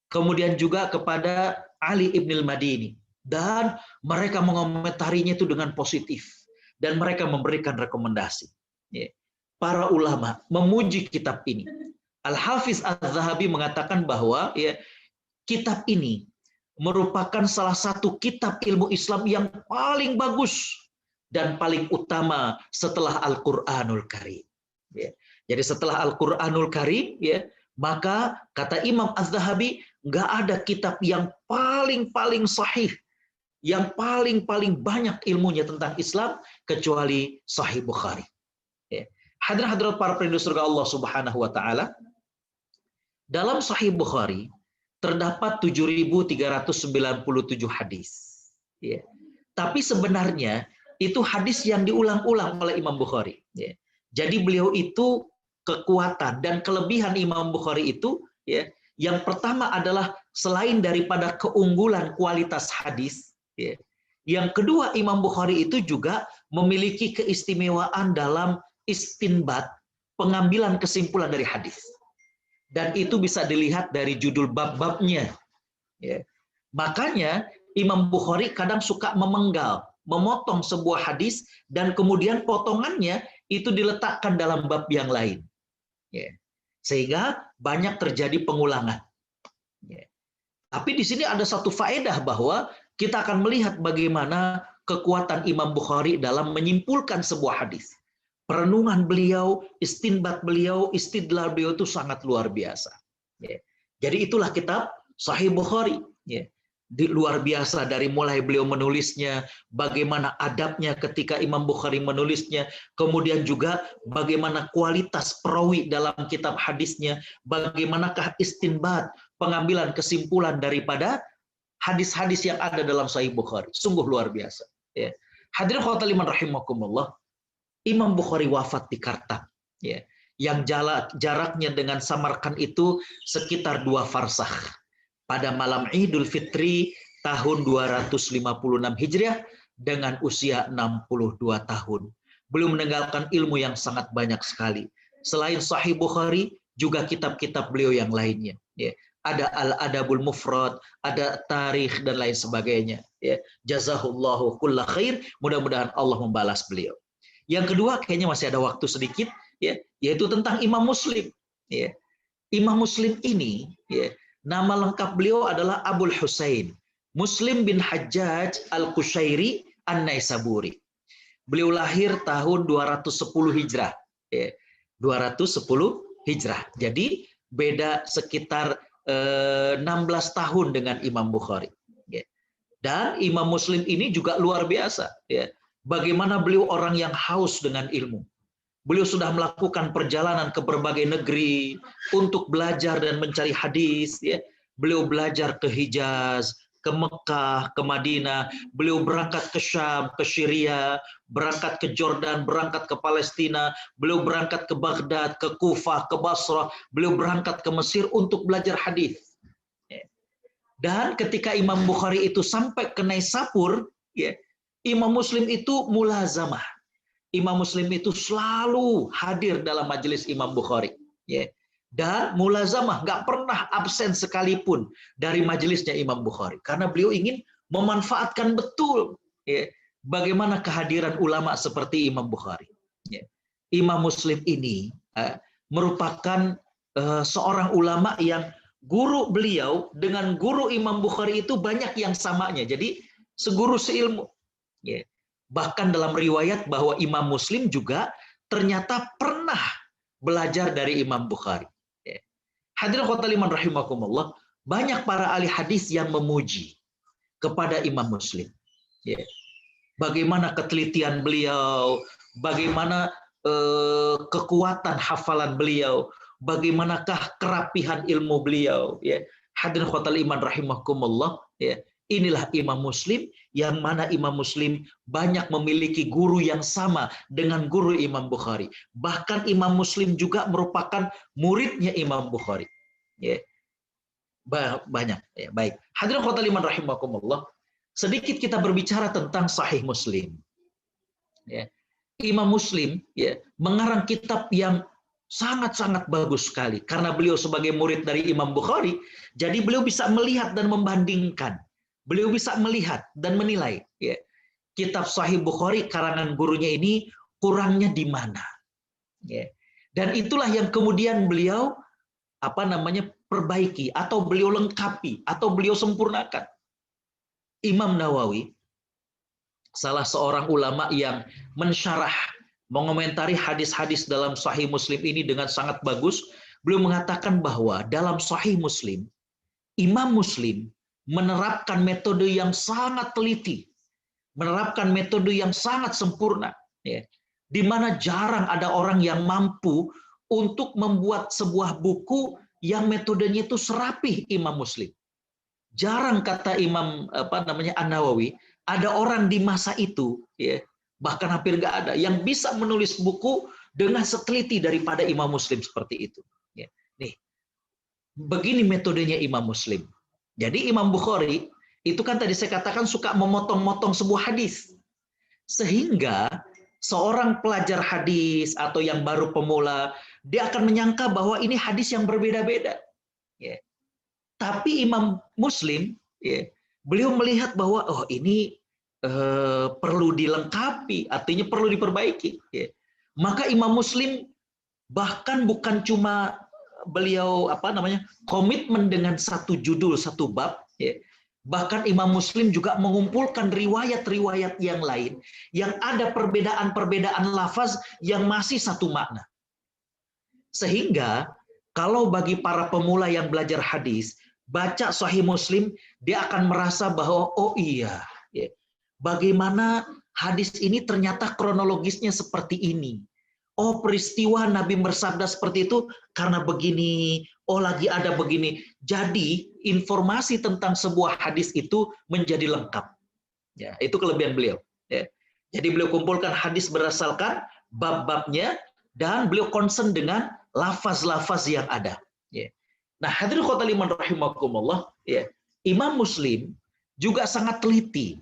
Speaker 2: Kemudian juga kepada Ali ibn al-Madini. Dan mereka mengomentarinya itu dengan positif. Dan mereka memberikan rekomendasi. Para ulama memuji kitab ini. Al-Hafiz Az-Zahabi mengatakan bahwa kitab ini merupakan salah satu kitab ilmu Islam yang paling bagus dan paling utama setelah Al-Qur'anul Karim. Ya. Jadi setelah Al-Qur'anul Karim, ya, maka kata Imam Az-Zahabi, nggak ada kitab yang paling sahih, yang paling banyak ilmunya tentang Islam kecuali Sahih Bukhari. Ya. Hadirin para penduduk surga Allah Subhanahu wa taala, dalam Sahih Bukhari terdapat 7.397 hadis. Ya. Tapi sebenarnya itu hadis yang diulang-ulang oleh Imam Bukhari. Ya. Jadi beliau itu kekuatan dan kelebihan Imam Bukhari itu, ya, yang pertama adalah selain daripada keunggulan kualitas hadis, ya, yang kedua Imam Bukhari itu juga memiliki keistimewaan dalam istinbat, pengambilan kesimpulan dari hadis. Dan itu bisa dilihat dari judul bab-babnya. Ya. Makanya Imam Bukhari kadang suka memenggal, memotong sebuah hadis dan kemudian potongannya itu diletakkan dalam bab yang lain. Ya. Sehingga banyak terjadi pengulangan. Ya. Tapi di sini ada satu faedah bahwa kita akan melihat bagaimana kekuatan Imam Bukhari dalam menyimpulkan sebuah hadis. Perenungan beliau, istinbat beliau, istidlal beliau itu sangat luar biasa. Ya. Jadi itulah kitab Sahih Bukhari. Ya. Luar biasa dari mulai beliau menulisnya, bagaimana adabnya ketika Imam Bukhari menulisnya, kemudian juga bagaimana kualitas perawi dalam kitab hadisnya, bagaimanakah istinbat, pengambilan kesimpulan daripada hadis-hadis yang ada dalam Sahih Bukhari. Sungguh luar biasa. Ya. Hadirin khotaliman rahimakumullah, Imam Bukhari wafat di Kartab, ya, yang jaraknya dengan Samarkand itu sekitar 2 farsakh. Pada malam Idul Fitri tahun 256 Hijriah dengan usia 62 tahun. Beliau meninggalkan ilmu yang sangat banyak sekali. Selain Sahih Bukhari, juga kitab-kitab beliau yang lainnya. Ya. Ada Al-Adabul Mufrad, ada Tarikh dan lain sebagainya. Ya. Jazahullahu kulla khair. Mudah-mudahan Allah membalas beliau. Yang kedua, kayaknya masih ada waktu sedikit, ya, yaitu tentang Imam Muslim. Ya. Imam Muslim ini, ya, nama lengkap beliau adalah Abul Husain Muslim bin Hajjaj Al-Qushairi An-Naisaburi. Beliau lahir tahun 210 Hijrah. Ya. 210 Hijrah. Jadi beda sekitar 16 tahun dengan Imam Bukhari. Ya. Dan Imam Muslim ini juga luar biasa. Ya. Bagaimana beliau orang yang haus dengan ilmu. Beliau sudah melakukan perjalanan ke berbagai negeri untuk belajar dan mencari hadis. Ya. Beliau belajar ke Hijaz, ke Mekah, ke Madinah. Beliau berangkat ke Syam, ke Syria, berangkat ke Jordan, berangkat ke Palestina. Beliau berangkat ke Baghdad, ke Kufah, ke Basrah. Beliau berangkat ke Mesir untuk belajar hadis. Ya. Dan ketika Imam Bukhari itu sampai ke Naisapur, ya, Imam Muslim itu mulazamah. Imam Muslim itu selalu hadir dalam majelis Imam Bukhari. Ya. Dan mulazamah, nggak pernah absen sekalipun dari majelisnya Imam Bukhari. Karena beliau ingin memanfaatkan betul, ya, bagaimana kehadiran ulama seperti Imam Bukhari. Ya. Imam Muslim ini merupakan seorang ulama yang guru beliau dengan guru Imam Bukhari itu banyak yang samanya. Jadi seguru seilmu. Ya. Bahkan dalam riwayat bahwa Imam Muslim juga ternyata pernah belajar dari Imam Bukhari. Ya. Hadirin khotaliman rahimakumullah, banyak para ahli hadis yang memuji kepada Imam Muslim. Ya. Bagaimana ketelitian beliau, bagaimana kekuatan hafalan beliau, bagaimanakah kerapihan ilmu beliau. Ya. Hadirin khotaliman rahimakumullah, ya. Inilah Imam Muslim, yang mana Imam Muslim banyak memiliki guru yang sama dengan guru Imam Bukhari. Bahkan Imam Muslim juga merupakan muridnya Imam Bukhari. Ya. Banyak. Ya, baik. Hadirin khotaliman rahimakumullah, sedikit kita berbicara tentang Sahih Muslim. Ya. Imam Muslim, ya, mengarang kitab yang sangat-sangat bagus sekali. Karena beliau sebagai murid dari Imam Bukhari, jadi beliau bisa melihat dan membandingkan. Beliau bisa melihat dan menilai, ya, kitab Sahih Bukhari karangan gurunya ini kurangnya di mana. Ya. Dan itulah yang kemudian beliau perbaiki atau beliau lengkapi atau beliau sempurnakan. Imam Nawawi, salah seorang ulama yang mensyarah, mengomentari hadis-hadis dalam Sahih Muslim ini dengan sangat bagus, beliau mengatakan bahwa dalam Sahih Muslim, Imam Muslim menerapkan metode yang sangat teliti, menerapkan metode yang sangat sempurna, ya, di mana jarang ada orang yang mampu untuk membuat sebuah buku yang metodenya itu serapih Imam Muslim. Jarang, kata Imam An-Nawawi, ada orang di masa itu, ya, bahkan hampir nggak ada yang bisa menulis buku dengan seteliti daripada Imam Muslim seperti itu. Ya. Nih, begini metodenya Imam Muslim. Jadi Imam Bukhari itu kan tadi saya katakan suka memotong-motong sebuah hadis, sehingga seorang pelajar hadis atau yang baru pemula dia akan menyangka bahwa ini hadis yang berbeda-beda. Ya. Tapi Imam Muslim, ya, beliau melihat bahwa oh ini perlu dilengkapi, artinya perlu diperbaiki. Ya. Maka Imam Muslim bahkan bukan cuma beliau komitmen dengan satu judul, satu bab. Ya. Bahkan Imam Muslim juga mengumpulkan riwayat-riwayat yang lain yang ada perbedaan-perbedaan lafaz yang masih satu makna. Sehingga kalau bagi para pemula yang belajar hadis, baca Sahih Muslim, dia akan merasa bahwa oh iya, ya, bagaimana hadis ini ternyata kronologisnya seperti ini. Oh, peristiwa Nabi bersabda seperti itu karena begini. Oh, lagi ada begini. Jadi informasi tentang sebuah hadis itu menjadi lengkap. Ya, itu kelebihan beliau. Ya. Jadi beliau kumpulkan hadis berdasarkan bab-babnya dan beliau concern dengan lafaz-lafaz yang ada. Ya. Nah, hadirin khotimah rahimakumullah, ya, Imam Muslim juga sangat teliti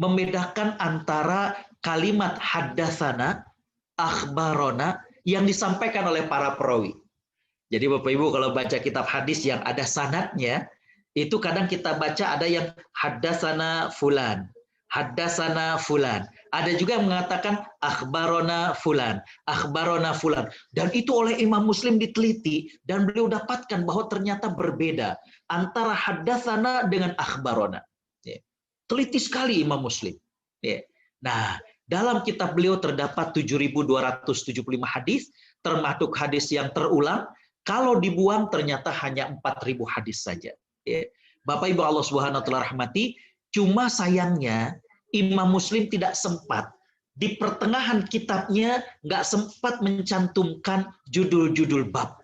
Speaker 2: membedakan antara kalimat haddatsana, akhbarona yang disampaikan oleh para perawi. Jadi Bapak Ibu kalau baca kitab hadis yang ada sanadnya, itu kadang kita baca ada yang haddatsana fulan, haddatsana fulan. Ada juga yang mengatakan akhbarona fulan, akhbarona fulan. Dan itu oleh Imam Muslim diteliti dan beliau dapatkan bahwa ternyata berbeda antara haddatsana dengan akhbarona. Ya. Teliti sekali Imam Muslim. Ya. Nah, dalam kitab beliau terdapat 7.275 hadis, termasuk hadis yang terulang. Kalau dibuang ternyata hanya 4.000 hadis saja. Ya. Bapak Ibu Allah Subhanahu wa taala rahmati, cuma sayangnya Imam Muslim tidak sempat di pertengahan kitabnya nggak sempat mencantumkan judul-judul bab.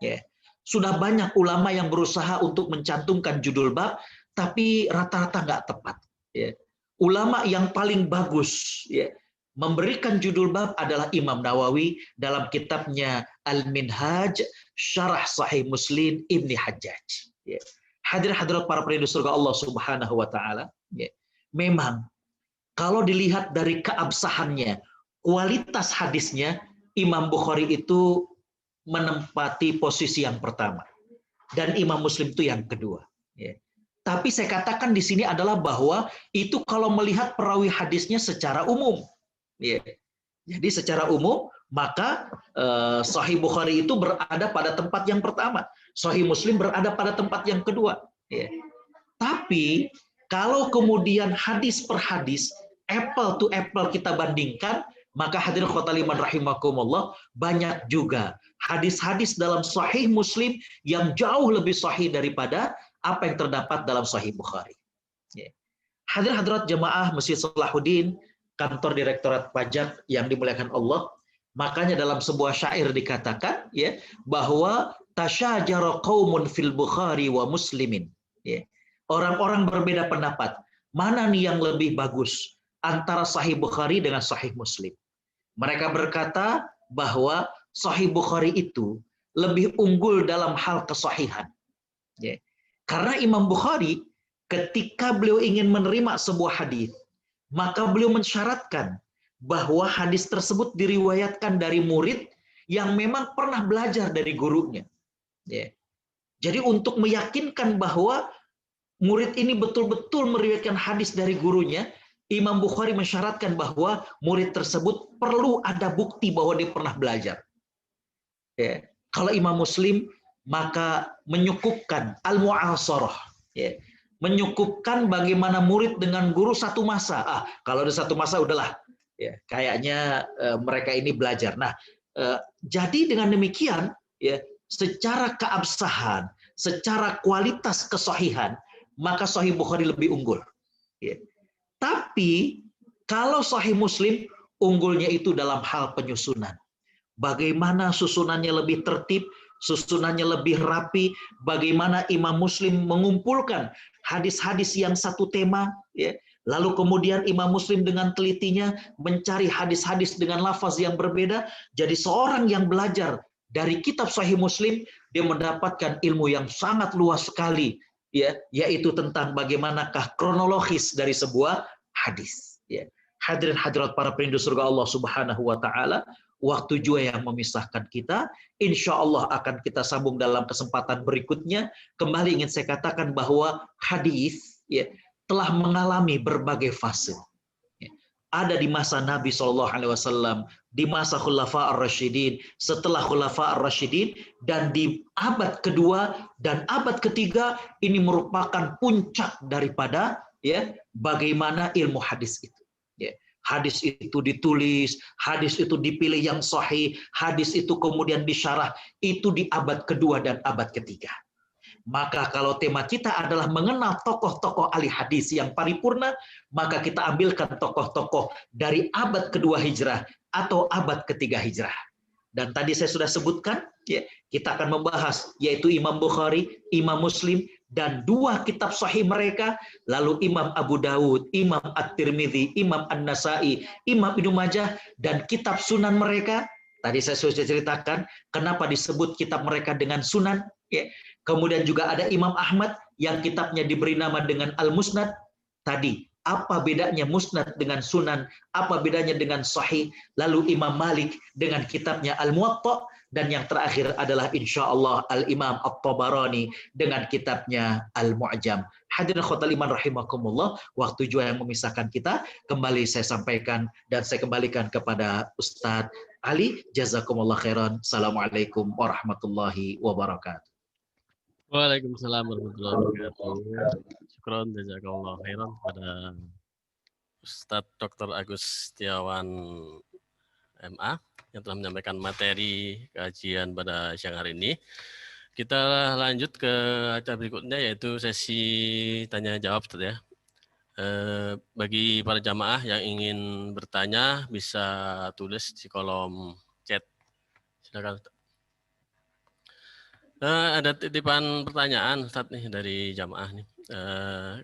Speaker 2: Ya. Sudah banyak ulama yang berusaha untuk mencantumkan judul bab, tapi rata-rata nggak tepat. Ya. Ulama yang paling bagus, ya, memberikan judul bab adalah Imam Nawawi dalam kitabnya Al-Minhaj Syarah Sahih Muslim Ibni Hajjaj. Ya. Hadirat para penduduk surga Allah Subhanahu wa taala, ya. Memang kalau dilihat dari keabsahannya, kualitas hadisnya, Imam Bukhari itu menempati posisi yang pertama dan Imam Muslim itu yang kedua. Ya. Tapi saya katakan di sini adalah bahwa itu kalau melihat perawi hadisnya secara umum. Ya. Jadi secara umum maka Sahih Bukhari itu berada pada tempat yang pertama, Sahih Muslim berada pada tempat yang kedua. Ya. Tapi kalau kemudian hadis per hadis, apple to apple kita bandingkan, maka hadirin khotimah rahimakumullah, banyak juga hadis-hadis dalam Sahih Muslim yang jauh lebih sahih daripada apa yang terdapat dalam Sahih Bukhari. Ya. Hadirat jemaah Masjid Salahuddin, kantor Direktorat Pajak yang dimuliakan Allah, makanya dalam sebuah syair dikatakan, ya, bahwa tasyajara qaumun fil Bukhari wa Muslimin. Ya. Orang-orang berbeda pendapat, mana nih yang lebih bagus antara Sahih Bukhari dengan Sahih Muslim. Mereka berkata bahwa Sahih Bukhari itu lebih unggul dalam hal kesahihan. Ya. Karena Imam Bukhari ketika beliau ingin menerima sebuah hadis, maka beliau mensyaratkan bahwa hadis tersebut diriwayatkan dari murid yang memang pernah belajar dari gurunya. Ya. Jadi untuk meyakinkan bahwa murid ini betul-betul meriwayatkan hadis dari gurunya, Imam Bukhari mensyaratkan bahwa murid tersebut perlu ada bukti bahwa dia pernah belajar. Ya. Kalau Imam Muslim maka menyukupkan al-mu'asarah. Ya. menyukupkan bagaimana murid dengan guru satu masa. Kalau ada satu masa udahlah, ya kayaknya mereka ini belajar. Nah, jadi dengan demikian, ya secara keabsahan, secara kualitas kesahihan, maka Sahih Bukhari lebih unggul. Ya. Tapi kalau Sahih Muslim unggulnya itu dalam hal penyusunan. Bagaimana susunannya lebih tertib, susunannya lebih rapi, bagaimana Imam Muslim mengumpulkan hadis-hadis yang satu tema, ya. Lalu kemudian Imam Muslim dengan telitinya mencari hadis-hadis dengan lafaz yang berbeda. Jadi seorang yang belajar dari kitab Sahih Muslim, dia mendapatkan ilmu yang sangat luas sekali, ya, yaitu tentang bagaimanakah kronologis dari sebuah hadis. Ya. Hadirin hadirat para perindu surga Allah Subhanahu wa taala, waktu juga yang memisahkan kita. Insya Allah akan kita sambung dalam kesempatan berikutnya. Kembali ingin saya katakan bahwa hadis, ya, telah mengalami berbagai fase. Ya. Ada di masa Nabi SAW, di masa Khulafa ar-Rasyidin, setelah Khulafa ar-Rasyidin, dan di abad kedua dan abad ketiga, ini merupakan puncak daripada, ya, bagaimana ilmu hadis itu. Ya. Hadis itu ditulis, hadis itu dipilih yang sahih, hadis itu kemudian disyarah, itu di abad kedua dan abad ketiga. Maka kalau tema kita adalah mengenal tokoh-tokoh ahli hadis yang paripurna, maka kita ambilkan tokoh-tokoh dari abad kedua hijrah atau abad ketiga hijrah. Dan tadi saya sudah sebutkan, ya, kita akan membahas yaitu Imam Bukhari, Imam Muslim, dan dua kitab sahih mereka, lalu Imam Abu Dawud, Imam At-Tirmidzi, Imam An-Nasai, Imam Ibnu Majah, dan kitab sunan mereka. Tadi saya sudah ceritakan kenapa disebut kitab mereka dengan sunan. Ya. Kemudian juga ada Imam Ahmad yang kitabnya diberi nama dengan Al-Musnad. Tadi, apa bedanya musnad dengan sunan? Apa bedanya dengan sahih? Lalu Imam Malik dengan kitabnya Al-Muwatta. Dan yang terakhir adalah insya Allah Al-Imam At-Tabarani dengan kitabnya Al-Mu'jam. Hadirin khotal iman rahimakumullah, waktu juga yang memisahkan kita, kembali saya sampaikan dan saya kembalikan kepada Ustadz Ali. Jazakumullah khairan. Assalamualaikum warahmatullahi wabarakatuh.
Speaker 3: Waalaikumsalam warahmatullahi wabarakatuh. Syukron, jazakallah khairan pada Ustadz Dr. Agus Setiawan MA yang telah menyampaikan materi kajian pada siang hari ini. Kita lanjut ke acara berikutnya yaitu sesi tanya jawab, Ustadz, ya. Bagi para jamaah yang ingin bertanya bisa tulis di kolom chat. Silakan, Ustadz. Ada titipan pertanyaan Ustadz nih dari jamaah nih.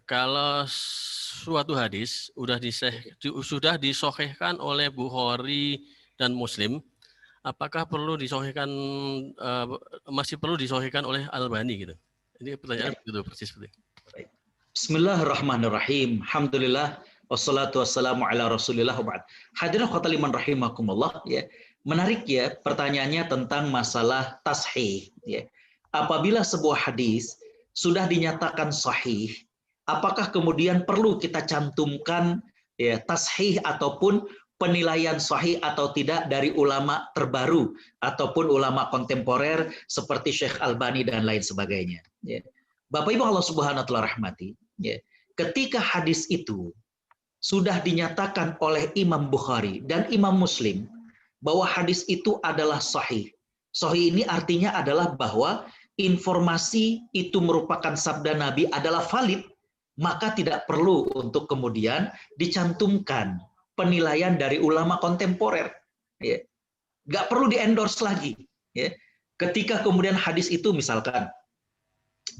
Speaker 3: Kalau suatu hadis sudah disahihkan oleh Bukhari dan Muslim, apakah perlu disahihkan, masih perlu disahihkan oleh Albani gitu? Ini pertanyaan itu persis seperti.
Speaker 2: Bismillahirrahmanirrahim. Alhamdulillah wassalatu wassalamu ala Rasulillah wa ba'd. Hadirin khotal iman rahimakumullah, ya. Menarik ya pertanyaannya tentang masalah tashih, ya. Apabila sebuah hadis sudah dinyatakan sahih, apakah kemudian perlu kita cantumkan, ya, tashih ataupun penilaian sahih atau tidak dari ulama terbaru ataupun ulama kontemporer seperti Syekh Albani dan lain sebagainya, ya. Bapak Ibu Allah Subhanahu wa taala rahmati, ya. Ketika hadis itu sudah dinyatakan oleh Imam Bukhari dan Imam Muslim bahwa hadis itu adalah sahih. Sahih ini artinya adalah bahwa informasi itu merupakan sabda Nabi adalah valid, maka tidak perlu untuk kemudian dicantumkan penilaian dari ulama kontemporer. Ya. Nggak perlu di-endorse lagi. Ya. Ketika kemudian hadis itu misalkan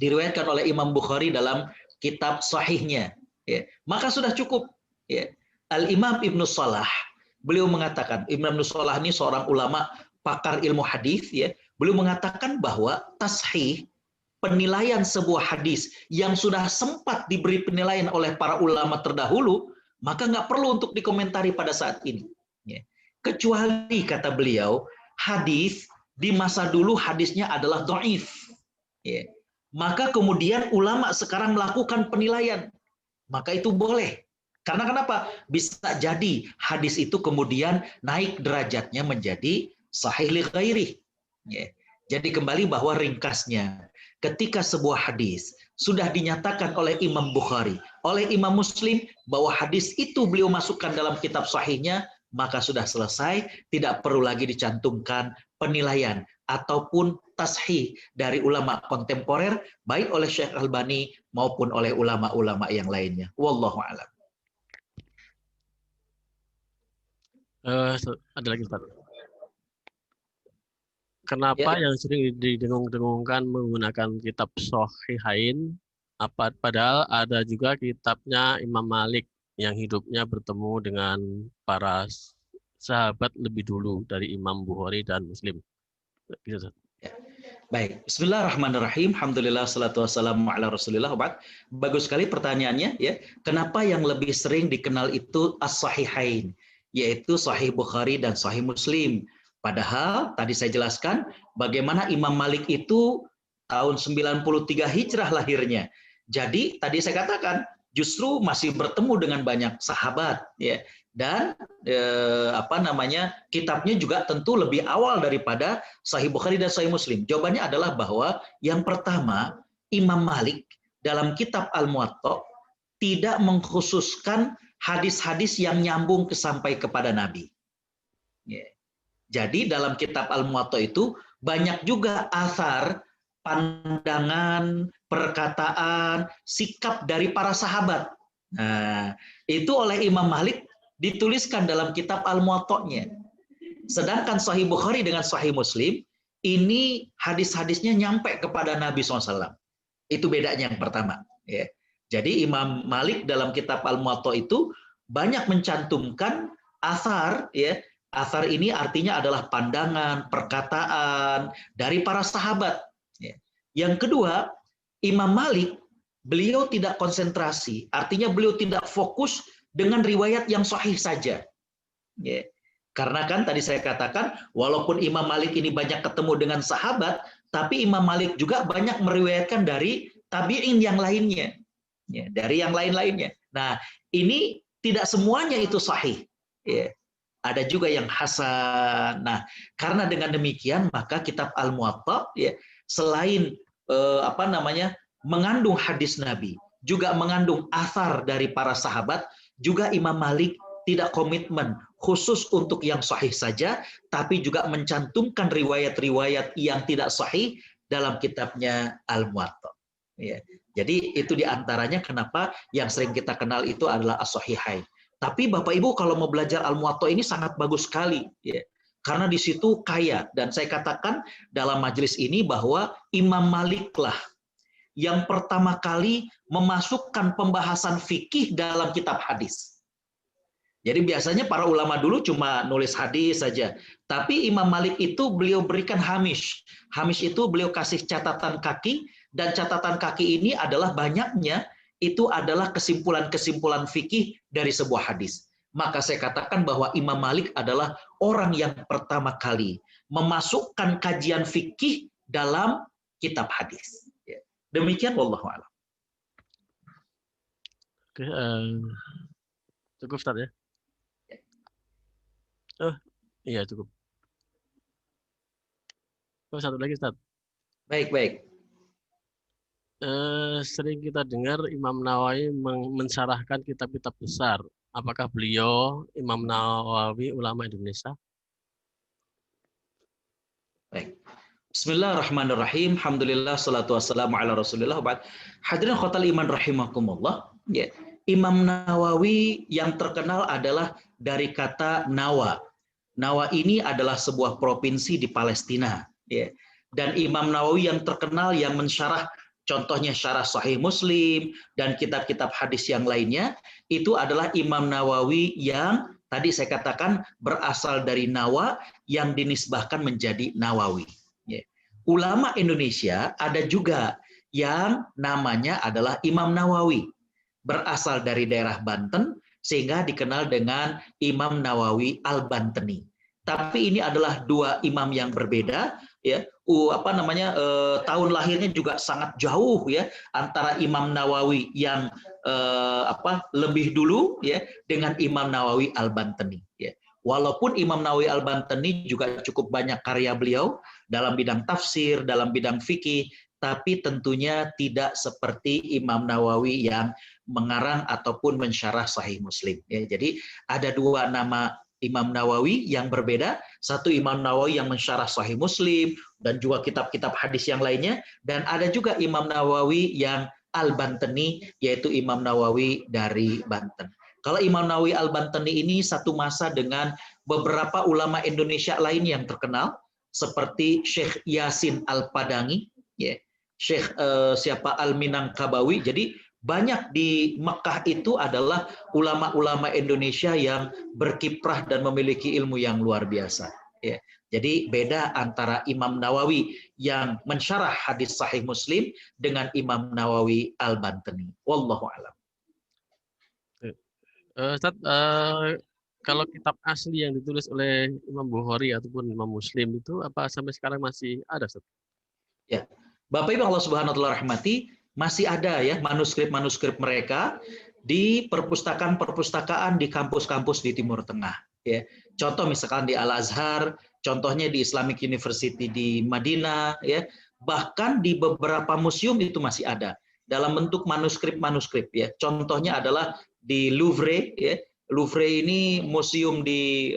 Speaker 2: diriwayatkan oleh Imam Bukhari dalam kitab sahihnya, ya, maka sudah cukup. Ya. Al-Imam Ibnu Salah, beliau mengatakan, Imam Ibnu Salah ini seorang ulama pakar ilmu hadis, ya. Beliau mengatakan bahwa tashih, penilaian sebuah hadis yang sudah sempat diberi penilaian oleh para ulama terdahulu, maka nggak perlu untuk dikomentari pada saat ini. Ya. Kecuali, kata beliau, hadis di masa dulu hadisnya adalah dhaif. Ya. Maka kemudian ulama sekarang melakukan penilaian. Maka itu boleh. Karena kenapa? Bisa jadi hadis itu kemudian naik derajatnya menjadi sahih li ghairih. Ya. Jadi kembali bahwa ringkasnya, ketika sebuah hadis sudah dinyatakan oleh Imam Bukhari, oleh Imam Muslim bahwa hadis itu beliau masukkan dalam kitab sahihnya, maka sudah selesai, tidak perlu lagi dicantumkan penilaian ataupun tashih dari ulama kontemporer, baik oleh Syekh Albani maupun oleh ulama-ulama yang lainnya. Wallahu a'lam.
Speaker 3: Ada lagi Ustaz. Kenapa yang sering didengung-dengungkan menggunakan kitab Shahihain, padahal ada juga kitabnya Imam Malik yang hidupnya bertemu dengan para sahabat lebih dulu dari Imam Bukhari dan Muslim. Gitu, Ustaz.
Speaker 2: Baik, bismillahirrahmanirrahim. Alhamdulillah, salatu wassalamu ala rasulillah. Bagus sekali pertanyaannya, ya. Kenapa yang lebih sering dikenal itu as-sahihain, yaitu Sahih Bukhari dan Sahih Muslim. Padahal tadi saya jelaskan bagaimana Imam Malik itu tahun 93 Hijrah lahirnya. Jadi tadi saya katakan justru masih bertemu dengan banyak sahabat, ya. Dan kitabnya juga tentu lebih awal daripada Sahih Bukhari dan Sahih Muslim. Jawabannya adalah bahwa yang pertama, Imam Malik dalam kitab Al-Muwatta tidak mengkhususkan hadis-hadis yang nyambung sampai kepada Nabi. Jadi dalam kitab Al-Muwatta itu banyak juga athar, pandangan, perkataan, sikap dari para sahabat. Nah, itu oleh Imam Malik dituliskan dalam kitab Al-Muwatta-nya. Sedangkan Sahih Bukhari dengan Sahih Muslim, ini hadis-hadisnya nyampe kepada Nabi SAW. Itu bedanya yang pertama. Ya. Jadi Imam Malik dalam kitab Al-Muwatta itu banyak mencantumkan athar, ya. Athar ini artinya adalah pandangan, perkataan dari para sahabat. Ya. Yang kedua, Imam Malik, beliau tidak konsentrasi, artinya beliau tidak fokus dengan riwayat yang sahih saja. Ya. Karena kan tadi saya katakan, walaupun Imam Malik ini banyak ketemu dengan sahabat, tapi Imam Malik juga banyak meriwayatkan dari tabi'in yang lainnya. Ya, dari yang lain-lainnya. Nah, ini tidak semuanya itu sahih. Ya. Ada juga yang hasan. Nah, karena dengan demikian, maka kitab Al-Muwatta, ya, selain mengandung hadis Nabi, juga mengandung athar dari para sahabat, juga Imam Malik tidak komitmen khusus untuk yang sahih saja, tapi juga mencantumkan riwayat-riwayat yang tidak sahih dalam kitabnya Al-Muwatta. Ya. Jadi itu diantaranya kenapa yang sering kita kenal itu adalah as-sahihain. Tapi Bapak Ibu kalau mau belajar Al-Muwatta ini sangat bagus sekali, ya. Karena di situ kaya. Dan saya katakan dalam majelis ini bahwa Imam Maliklah yang pertama kali memasukkan pembahasan fikih dalam kitab hadis. Jadi biasanya para ulama dulu cuma nulis hadis saja. Tapi Imam Malik itu beliau berikan hamish. Hamish itu beliau kasih catatan kaki, dan catatan kaki ini adalah banyaknya itu adalah kesimpulan-kesimpulan fikih dari sebuah hadis. Maka saya katakan bahwa Imam Malik adalah orang yang pertama kali memasukkan kajian fikih dalam kitab hadis. Demikian wallahu a'lam.
Speaker 3: Oke, cukup Ustaz ya? Oh, iya cukup. Oh, satu lagi Ustaz.
Speaker 2: Baik.
Speaker 3: Sering kita dengar Imam Nawawi mensyarahkan kitab-kitab besar. Apakah beliau Imam Nawawi ulama Indonesia?
Speaker 2: Baik. Bismillahirrahmanirrahim. Alhamdulillah, salatu wassalamu ala rasulillah. Hadirin khotal iman rahimakumullah. Ya. Imam Nawawi yang terkenal adalah dari kata Nawa. Nawa ini adalah sebuah provinsi di Palestina. Ya. Dan Imam Nawawi yang terkenal yang mensyarah, contohnya syarah Sahih Muslim dan kitab-kitab hadis yang lainnya, itu adalah Imam Nawawi yang tadi saya katakan berasal dari Nawa yang dinisbahkan menjadi Nawawi. Ya. Ulama Indonesia ada juga yang namanya adalah Imam Nawawi, berasal dari daerah Banten sehingga dikenal dengan Imam Nawawi Al-Banteni. Tapi ini adalah dua imam yang berbeda, ya. Tahun lahirnya juga sangat jauh, ya, antara Imam Nawawi yang lebih dulu, ya, dengan Imam Nawawi Al-Banteni, ya. Walaupun Imam Nawawi Al-Banteni juga cukup banyak karya beliau dalam bidang tafsir, dalam bidang fikih, tapi tentunya tidak seperti Imam Nawawi yang mengarang ataupun mensyarah Sahih Muslim. Ya, jadi ada dua nama Imam Nawawi yang berbeda, satu Imam Nawawi yang mensyarah Sahih Muslim dan juga kitab-kitab hadis yang lainnya, dan ada juga Imam Nawawi yang Al-Bantani, yaitu Imam Nawawi dari Banten. Kalau Imam Nawawi Al-Bantani ini satu masa dengan beberapa ulama Indonesia lain yang terkenal, seperti Syekh Yasin Al-Padangi, ya, Syekh siapa Al-Minangkabawi. Jadi banyak di Mekah itu adalah ulama-ulama Indonesia yang berkiprah dan memiliki ilmu yang luar biasa. Ya. Jadi beda antara Imam Nawawi yang mensyarah hadis Sahih Muslim dengan Imam Nawawi Al-Bantani. Wallahu a'lam.
Speaker 3: Ustaz, kalau kitab asli yang ditulis oleh Imam Bukhari ataupun Imam Muslim itu apa sampai sekarang masih ada, Ustaz?
Speaker 2: Ya, Bapak Ibu Allah Subhanahu wa taala rahmati, masih ada ya manuskrip-manuskrip mereka di perpustakaan-perpustakaan di kampus-kampus di Timur Tengah. Ya, contoh misalkan di Al Azhar, contohnya di Islamic University di Madinah, ya, bahkan di beberapa museum itu masih ada dalam bentuk manuskrip-manuskrip. Ya, contohnya adalah di Louvre. Ya, Louvre ini museum di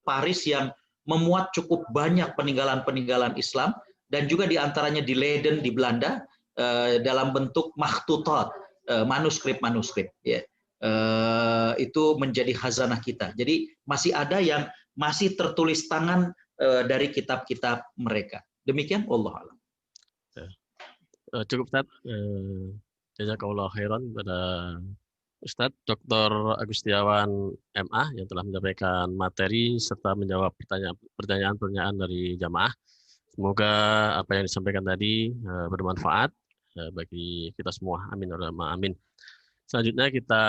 Speaker 2: Paris yang memuat cukup banyak peninggalan-peninggalan Islam, dan juga diantaranya di Leiden di Belanda dalam bentuk makhtutat, manuskrip-manuskrip. Ya. Itu menjadi khazanah kita. Jadi masih ada yang masih tertulis tangan dari kitab-kitab mereka. Demikian, wallahu a'lam.
Speaker 3: Cukup, Ustaz. Jazakallahu khairan pada Ustadz Dr. Agustiawan MA yang telah menyampaikan materi serta menjawab pertanyaan-pertanyaan dari jamaah. Semoga apa yang disampaikan tadi bermanfaat bagi kita semua. Amin. Amin. Selanjutnya kita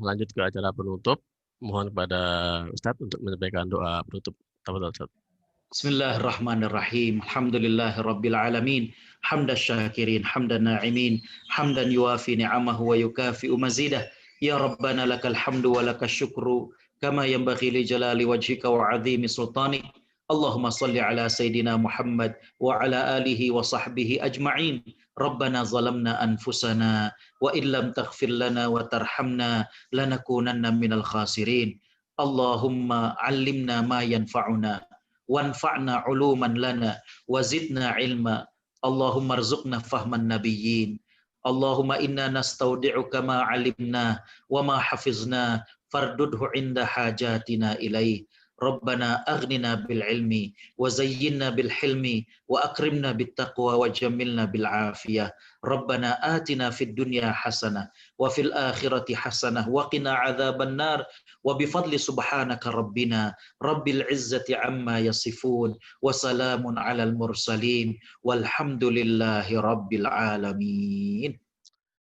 Speaker 3: lanjut ke acara penutup. Mohon kepada Ustadz untuk menyampaikan doa penutup.
Speaker 2: Bismillahirrahmanirrahim. Alhamdulillahirabbil alamin. Hamdan syakirin, hamdan na'imin, hamdan yuafi ni'amahu wa yukafi'u mazidah. Ya Rabbana lakal hamdu wa lakal syukru kama yanbaghi li jalali wajhika wa 'azimi sultanik. Allahumma salli ala Sayyidina Muhammad wa ala alihi wa sahbihi ajma'in. Rabbana zalamna anfusana wa illam taghfir lana wa tarhamna lanakunanna minal khasirin. Allahumma 'allimna ma yanfa'una wanfa'na 'uluman lana wa zidna 'ilma. Allahumma rzuqna fahman nabiyyin. Allahumma inna nastaudi'uka ma 'alimna wa ma hafizna fardudhu 'inda hajatina ilaih. Rabbana aghnina bil ilmi wa zayyinna bil hilmi wa akrimna bit taqwa wa jammilna bil afiyah. Rabbana atina fid dunya hasanah wa fil akhirati hasanah wa qina adzaban nar wa bifadli subhanaka rabbina rabbil izzati amma yasifun wa salamun alal mursalin walhamdulillahi rabbil alamin.